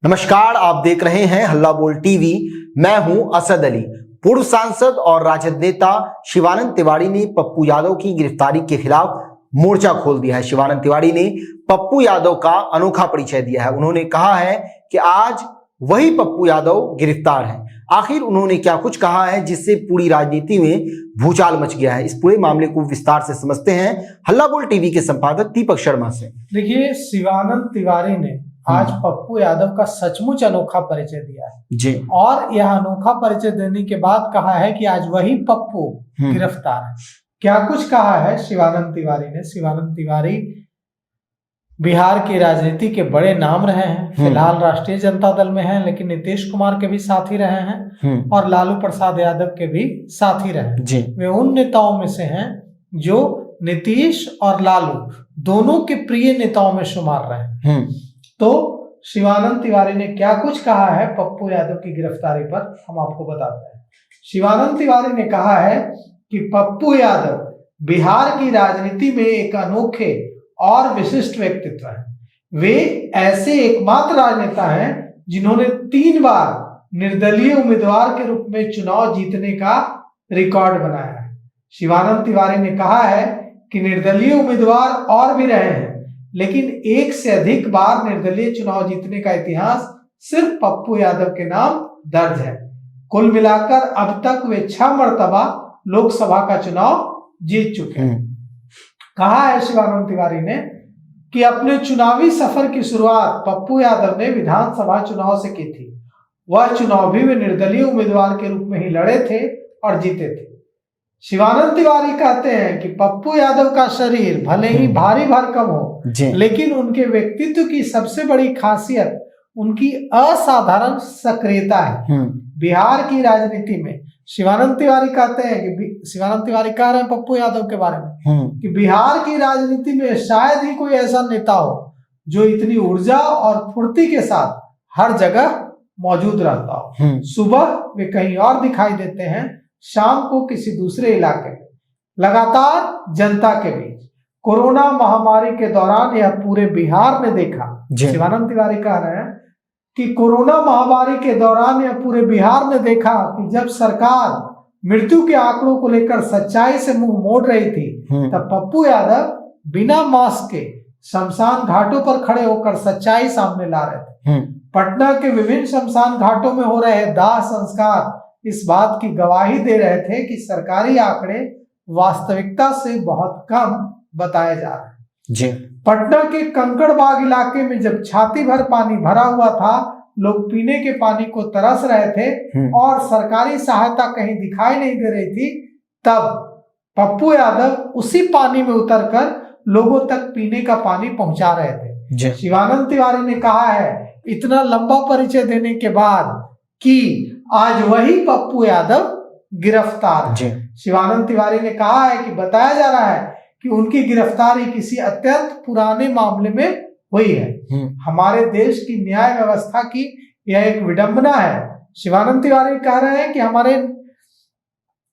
नमस्कार, आप देख रहे हैं हल्ला बोल टीवी। मैं हूं असद अली। पूर्व सांसद और राजद नेता शिवानंद तिवारी ने पप्पू यादव की गिरफ्तारी के खिलाफ मोर्चा खोल दिया है। शिवानंद तिवारी ने पप्पू यादव का अनोखा परिचय दिया है। उन्होंने कहा है कि आज वही पप्पू यादव गिरफ्तार है। आखिर उन्होंने क्या कुछ कहा है जिससे पूरी राजनीति में भूचाल मच गया है? इस पूरे मामले को विस्तार से समझते हैं हल्ला बोल टीवी के संपादक दीपक शर्मा से। देखिए, शिवानंद तिवारी ने आज पप्पू यादव का सचमुच अनोखा परिचय दिया है जी। और यह अनोखा परिचय देने के बाद कहा है कि आज वही पप्पू गिरफ्तार है। क्या कुछ कहा है शिवानंद तिवारी ने? शिवानंद तिवारी बिहार की राजनीति के बड़े नाम रहे हैं। फिलहाल राष्ट्रीय जनता दल में हैं, लेकिन नीतीश कुमार के भी साथी रहे हैं और लालू प्रसाद यादव के भी साथी रहे हैं। वे उन नेताओं में से हैं जो नीतीश और लालू दोनों के प्रिय नेताओं में शुमार रहे हैं। तो शिवानंद तिवारी ने क्या कुछ कहा है पप्पू यादव की गिरफ्तारी पर, हम आपको बताते हैं। शिवानंद तिवारी ने कहा है कि पप्पू यादव बिहार की राजनीति में एक अनोखे और विशिष्ट व्यक्तित्व है। वे ऐसे एकमात्र राजनेता हैं जिन्होंने 3 बार निर्दलीय उम्मीदवार के रूप में चुनाव जीतने का रिकॉर्ड बनाया है। शिवानंद तिवारी ने कहा है कि निर्दलीय उम्मीदवार और भी रहे हैं, लेकिन एक से अधिक बार निर्दलीय चुनाव जीतने का इतिहास सिर्फ पप्पू यादव के नाम दर्ज है। कुल मिलाकर अब तक वे 6 मर्तबा लोकसभा का चुनाव जीत चुके हैं। कहा है शिवानंद तिवारी ने कि अपने चुनावी सफर की शुरुआत पप्पू यादव ने विधानसभा चुनाव से की थी। वह चुनाव भी वे निर्दलीय उम्मीदवार के रूप में ही लड़े थे और जीते थे। शिवानंद तिवारी कहते हैं कि पप्पू यादव का शरीर भले ही भारी भरकम हो, लेकिन उनके व्यक्तित्व की सबसे बड़ी खासियत उनकी असाधारण सक्रियता है। बिहार की राजनीति में शिवानंद तिवारी कहते हैं कि शिवानंद तिवारी कह रहे हैं पप्पू यादव के बारे में कि बिहार की राजनीति में शायद ही कोई ऐसा नेता हो जो इतनी ऊर्जा और फुर्ती के साथ हर जगह मौजूद रहता हो। सुबह वे कहीं और दिखाई देते हैं, शाम को किसी दूसरे इलाके में, लगातार जनता के बीच। कोरोना महामारी के दौरान यह पूरे बिहार ने देखा। शिवानंद तिवारी कह रहे हैं कि कोरोना महामारी के दौरान यह पूरे बिहार ने देखा कि जब सरकार मृत्यु के आंकड़ों को लेकर सच्चाई से मुंह मोड़ रही थी, तब पप्पू यादव बिना मास्क के शमशान घाटों पर खड़े होकर सच्चाई सामने ला रहे थे। पटना के विभिन्न शमशान घाटों में हो रहे दाह संस्कार इस बात की गवाही दे रहे थे कि सरकारी आंकड़े वास्तविकता से बहुत कम बताए जा रहे हैं। पटना के कंकड़बाग इलाके में जब छाती भर पानी भरा हुआ था, लोग पीने के पानी को तरस रहे थे और सरकारी सहायता कहीं दिखाई नहीं दे रही थी, तब पप्पू यादव उसी पानी में उतरकर लोगों तक पीने का पानी पहुंचा रहे थे। शिवानंद तिवारी ने कहा है इतना लंबा परिचय देने के बाद कि आज वही पप्पू यादव गिरफ्तार है। शिवानंद तिवारी ने कहा है कि बताया जा रहा है कि उनकी गिरफ्तारी किसी अत्यंत पुराने मामले में हुई है। हमारे देश की न्याय व्यवस्था की यह एक विडंबना है। शिवानंद तिवारी कह रहे हैं कि हमारे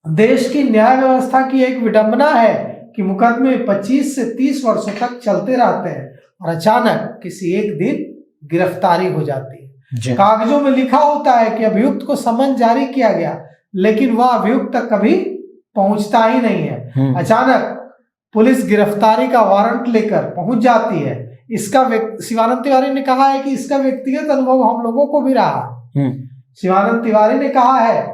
देश की न्याय व्यवस्था की एक विडंबना है कि मुकदमे 25 से 30 वर्षों तक चलते रहते हैं और अचानक किसी एक दिन गिरफ्तारी हो जाती है। कागजों में लिखा होता है कि अभियुक्त को समन जारी किया गया, लेकिन वह अभियुक्त तक कभी पहुंचता ही नहीं है। अचानक पुलिस गिरफ्तारी का वारंट लेकर पहुंच जाती है। इसका शिवानंद तिवारी ने कहा है कि इसका व्यक्तिगत अनुभव हम लोगों को भी रहा है। शिवानंद तिवारी ने कहा है,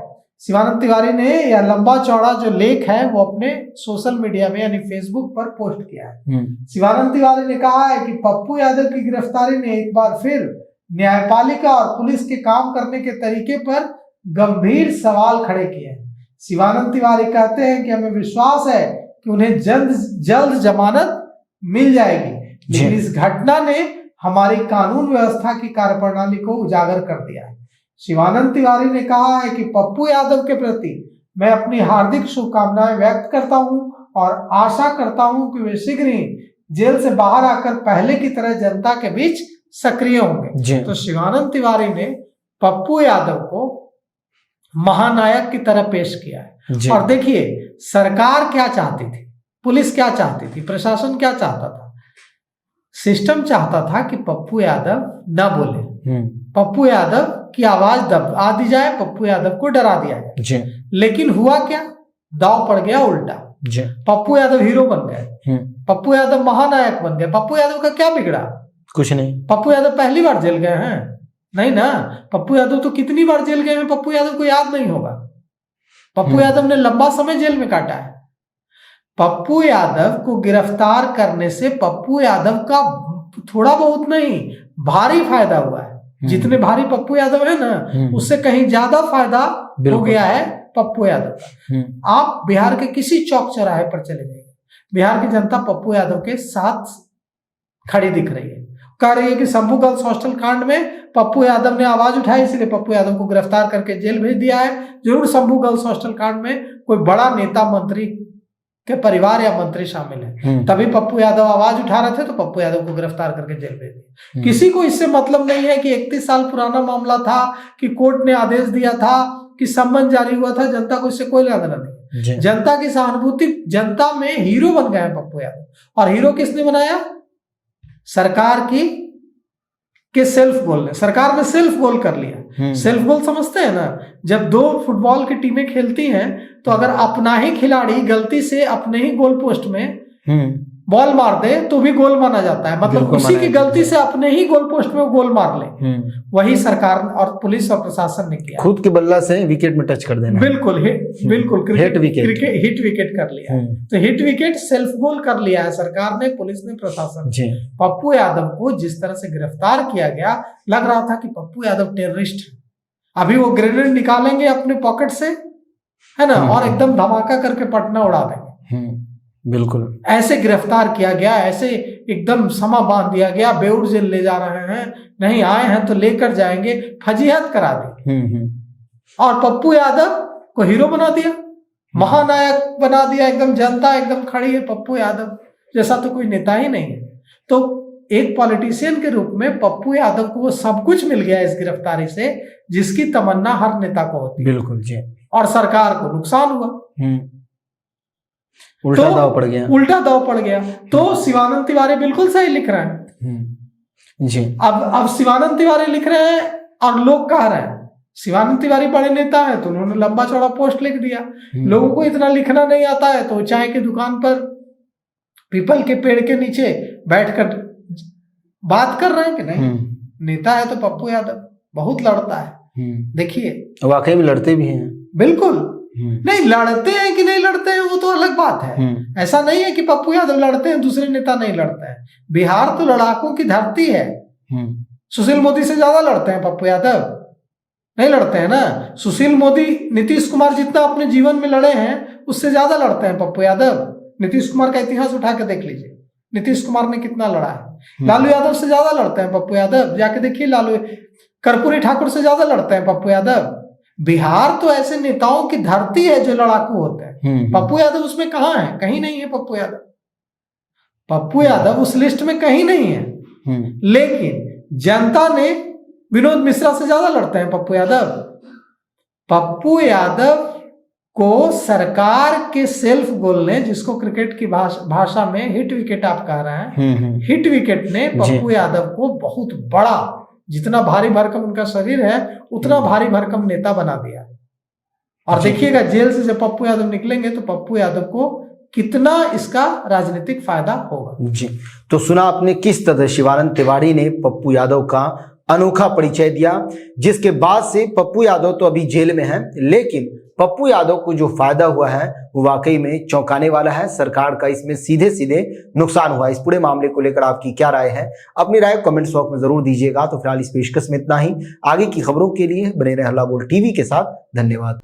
शिवानंद तिवारी ने यह लंबा चौड़ा जो लेख है वो अपने सोशल मीडिया में यानी फेसबुक पर पोस्ट किया है। शिवानंद तिवारी ने कहा है कि पप्पू यादव की गिरफ्तारी ने एक बार फिर न्यायपालिका और पुलिस के काम करने के तरीके पर गंभीर सवाल खड़े किए हैं। शिवानंद तिवारी कहते हैं कि हमें विश्वास है कि उन्हें जल्द जमानत मिल जाएगी, लेकिन इस घटना ने हमारी कानून व्यवस्था की कार्यप्रणाली को उजागर कर दिया है। शिवानंद तिवारी ने कहा है कि पप्पू यादव के प्रति मैं अपनी हार्दिक शुभकामनाएं व्यक्त करता हूं और आशा करता हूं कि वे शीघ्र ही जेल से बाहर आकर पहले की तरह जनता के बीच सक्रिय होंगे। तो शिवानंद तिवारी ने पप्पू यादव को महानायक की तरह पेश किया है। और देखिए, सरकार क्या चाहती थी, पुलिस क्या चाहती थी, प्रशासन क्या चाहता था? सिस्टम चाहता था कि पप्पू यादव न बोले, पप्पू यादव की आवाज दबा दी जाए, पप्पू यादव को डरा दिया जाए। जी लेकिन हुआ क्या, दांव पड़ गया उल्टा। जी पप्पू यादव हीरो बन गए, पप्पू यादव महानायक बन गए। पप्पू यादव का क्या बिगड़ा? कुछ नहीं। पप्पू यादव पहली बार जेल गए हैं? नहीं ना, पप्पू यादव तो कितनी बार जेल गए हैं, पप्पू यादव को याद नहीं होगा। पप्पू यादव ने लंबा समय जेल में काटा है। पप्पू यादव को गिरफ्तार करने से पप्पू यादव का थोड़ा बहुत नहीं, भारी फायदा हुआ है। जितने भारी पप्पू यादव है ना, उससे कहीं ज्यादा फायदा हो गया है पप्पू यादव का। आप बिहार के किसी चौक चौराहे पर चले जाइए, बिहार की जनता पप्पू यादव के साथ खड़ी दिख रही है। कह रही है कि शंभू गर्ल्स हॉस्टल कांड में पप्पू यादव ने आवाज उठाई, इसलिए पप्पू यादव को गिरफ्तार करके जेल भेज दिया है। जरूर शंभू गर्ल्स हॉस्टल कांड में कोई बड़ा नेता मंत्री के परिवार या मंत्री शामिल है, तभी पप्पू यादव आवाज उठा रहे थे, तो पप्पू यादव को गिरफ्तार करके जेल भेज दिया। किसी को इससे मतलब नहीं है कि 31 साल पुराना मामला था, कि कोर्ट ने आदेश दिया था, कि सम्मन जारी हुआ था। जनता को इससे कोई लेना देना नहीं। जनता की सहानुभूति, जनता में हीरो बन गए हैं पप्पू यादव। और हीरो किसने बनाया? सरकार के सेल्फ गोल ने। सरकार ने सेल्फ गोल कर लिया। सेल्फ गोल समझते हैं ना, जब दो फुटबॉल की टीमें खेलती हैं तो अगर अपना ही खिलाड़ी गलती से अपने ही गोल पोस्ट में बॉल मार दे तो भी गोल माना जाता है, मतलब उसी की गलती से अपने ही गोल पोस्ट में गोल मार ले। वही सरकार और पुलिस और प्रशासन ने किया, खुद की बल्ला से विकेट में टच कर देना। बिल्कुल बिल्कुल हिट विकेट कर लिया। तो हिट विकेट सेल्फ गोल कर लिया है सरकार ने, पुलिस ने, प्रशासन ने। पप्पू यादव को जिस तरह से गिरफ्तार किया गया, लग रहा था कि पप्पू यादव टेररिस्ट है। अभी वो ग्रेनेड निकालेंगे अपने पॉकेट से, है ना, और एकदम धमाका करके पटना उड़ा देंगे। बिल्कुल ऐसे गिरफ्तार किया गया, ऐसे एकदम समा बांध दिया गया, बेउर जेल ले जा रहे हैं, नहीं आए हैं तो लेकर जाएंगे, फजीहत करा दी। और पप्पू यादव को हीरो बना दिया, महानायक बना दिया। एकदम जनता एकदम खड़ी है, पप्पू यादव जैसा तो कोई नेता ही नहीं है। तो एक पॉलिटिशियन के रूप में पप्पू यादव को वो सब कुछ मिल गया इस गिरफ्तारी से, जिसकी तमन्ना हर नेता को होती है। बिल्कुल जी। और सरकार को नुकसान हुआ, उल्टा दाव पड़ गया। उल्टा दाव पड़ गया। तो शिवानंद तिवारी बिल्कुल सही लिख रहे हैं जी। अब शिवानंद तिवारी लिख रहे हैं और लोग कह रहे हैं शिवानंद तिवारी बड़े नेता है, तो उन्होंने लंबा चौड़ा पोस्ट लिख दिया। लोगों को इतना लिखना नहीं आता है, तो चाय की दुकान पर पीपल के पेड़ के नीचे बैठकर बात कर रहे हैं कि नहीं, नेता है तो पप्पू यादव बहुत लड़ता है। देखिए वाकई में लड़ते भी हैं। बिल्कुल नहीं, लड़ते हैं कि नहीं लड़ते हैं वो तो अलग बात है। ऐसा नहीं है कि पप्पू यादव लड़ते हैं, दूसरे नेता नहीं लड़ते हैं। बिहार तो लड़ाकों की धरती है। सुशील मोदी से ज्यादा लड़ते हैं पप्पू यादव? नहीं लड़ते हैं ना। सुशील मोदी नीतीश कुमार जितना अपने जीवन में लड़े हैं, उससे ज्यादा लड़ते हैं पप्पू यादव। नीतीश कुमार का इतिहास उठा के देख लीजिए, नीतीश कुमार ने कितना लड़ा है। लालू यादव से ज्यादा लड़ते हैं पप्पू यादव, जाके देखिए। लालू कर्पूरी ठाकुर से ज्यादा लड़ते हैं पप्पू यादव। बिहार तो ऐसे नेताओं की धरती है जो लड़ाकू होते हैं। पप्पू यादव उसमें कहाँ है? कहीं नहीं है पप्पू यादव। पप्पू यादव उस लिस्ट में कहीं नहीं है। लेकिन जनता ने विनोद मिश्रा से ज्यादा लड़ते हैं पप्पू यादव। पप्पू यादव को सरकार के सेल्फ गोल ने, जिसको क्रिकेट की भाषा में हिट विकेट आप कह रहे हैं, हिट विकेट ने पप्पू यादव को बहुत बड़ा, जितना भारी भरकम उनका शरीर है उतना भारी भरकम नेता बना दिया। और देखिएगा जेल से जब पप्पू यादव निकलेंगे तो पप्पू यादव को कितना इसका राजनीतिक फायदा होगा। जी, तो सुना आपने किस तरह शिवानंद तिवारी ने पप्पू यादव का अनोखा परिचय दिया, जिसके बाद से पप्पू यादव तो अभी जेल में है, लेकिन पप्पू यादव को जो फायदा हुआ है वो वाकई में चौंकाने वाला है। सरकार का इसमें सीधे सीधे नुकसान हुआ। इस पूरे मामले को लेकर आपकी क्या राय है? अपनी राय कमेंट्स बॉक्स में जरूर दीजिएगा। तो फिलहाल इस पेशकश में इतना ही। आगे की खबरों के लिए बने रहे हल्ला बोल टीवी के साथ। धन्यवाद।